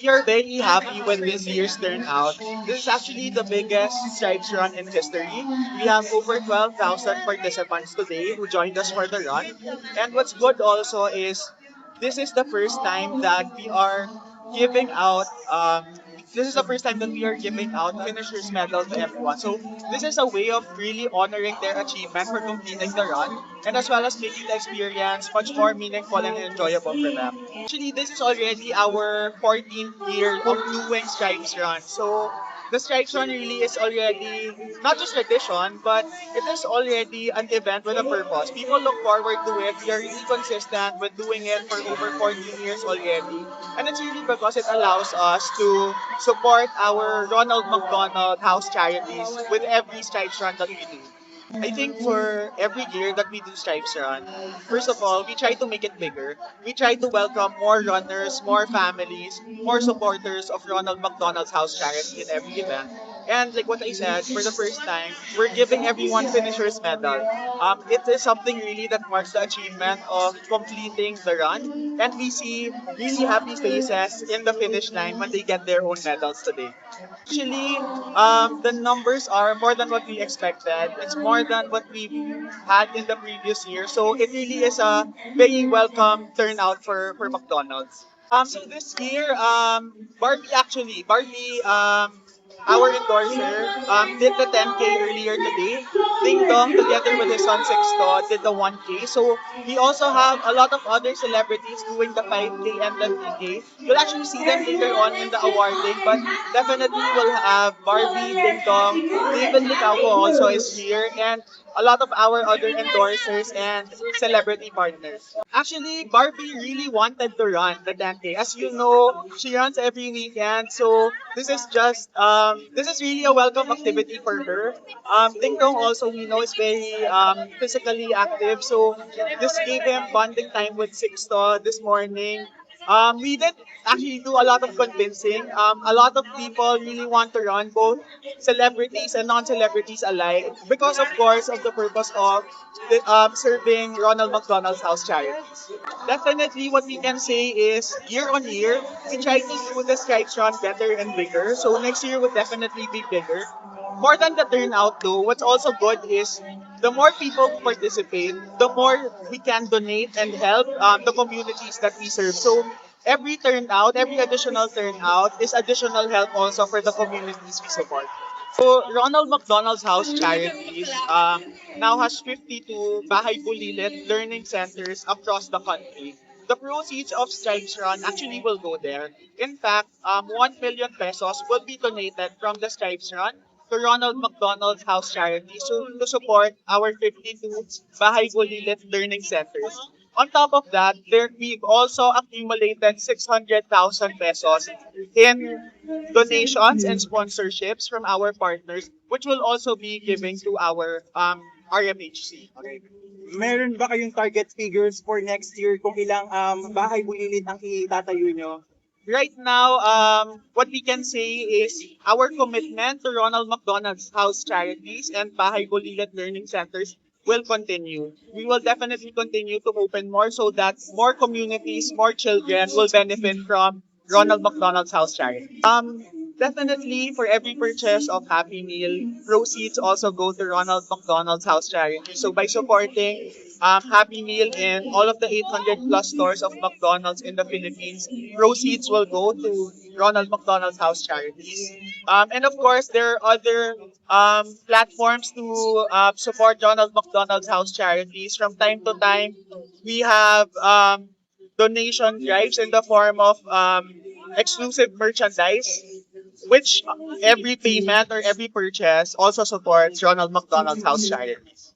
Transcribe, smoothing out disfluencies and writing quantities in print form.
We are very happy with this year's turnout. This is actually the biggest Stripes run in history. We have over 12,000 participants today who joined us for the run. And what's good also is this is the first time that we are giving out this is the first time that we are giving out finishers medal to everyone. So this is a way of really honoring their achievement for completing the run and as well as making the experience much more meaningful and enjoyable for them. Actually, this is already our 14th year of doing Stripes Run. So the Stripes Run really is already not just tradition, but it is already an event with a purpose. People look forward to it. We are really consistent with doing it for over 14 years already. And it's really because it allows us to support our Ronald McDonald House charities with every Stripes Run that we do. I think for every year that we do Stripes Run, first of all, we try to make it bigger. We try to welcome more runners, more families, more supporters of Ronald McDonald's House Charity in every event. And like what I said, for the first time, we're giving everyone finisher's medal. It is something really that marks the achievement of completing the run. And we see really happy faces in the finish line when they get their own medals today. Actually, the numbers are more than what we expected. It's more than what we had in the previous year. So it really is a very welcome turnout for McDonald's. So this year, Barbie, our endorser, did the 10K earlier today. Ding Dong, together with his son Sixto, did the 1K. So we also have a lot of other celebrities doing the 5K and the 3K. You'll actually see them later on in the awarding, but definitely we'll have Barbie, Ding Dong, David Licaco also is here, and a lot of our other endorsers and celebrity partners. Actually, Barbie really wanted to run the 10K. As you know, she runs every weekend, so this is really a welcome activity for her. Ding Dong also we know is very physically active, so this gave him bonding time with Sixto this morning. We did actually do a lot of convincing. A lot of people really want to run, both celebrities and non-celebrities alike, because of course of the purpose of serving Ronald McDonald's House charities. Definitely, what we can say is year on year, we try to do the Stripes Run better and bigger. So next year would definitely be bigger. More than the turnout though, what's also good is the more people who participate, the more we can donate and help the communities that we serve. So every turnout, every additional turnout is additional help also for the communities we support. So Ronald McDonald's House Charities now has 52 Bahay Bulilit learning centers across the country. The proceeds of Stripes Run actually will go there. In fact, 1 million pesos will be donated from the Stripes Run to Ronald McDonald's House Charity to support our 52 Bahay Bulilit learning centers. On top of that, we've also accumulated 600,000 pesos in donations and sponsorships from our partners, which will also be giving to our RMHC. Meron ba kayong target figures for next year kung ilang bahay bulilit ang itatayo nyo? Right now, what we can say is our commitment to Ronald McDonald's House Charities and Bahay Bulilit Learning Centers will continue. We will definitely continue to open more so that more communities, more children will benefit from Ronald McDonald's House Charity. Definitely for every purchase of Happy Meal, proceeds also go to Ronald McDonald's House Charity. So by supporting Happy Meal in all of the 800 plus stores of McDonald's in the Philippines, proceeds will go to Ronald McDonald's House Charities. And of course, there are other platforms to support Ronald McDonald's House Charities. From time to time, we have donation drives in the form of exclusive merchandise, which every payment or every purchase also supports Ronald McDonald's House Charities.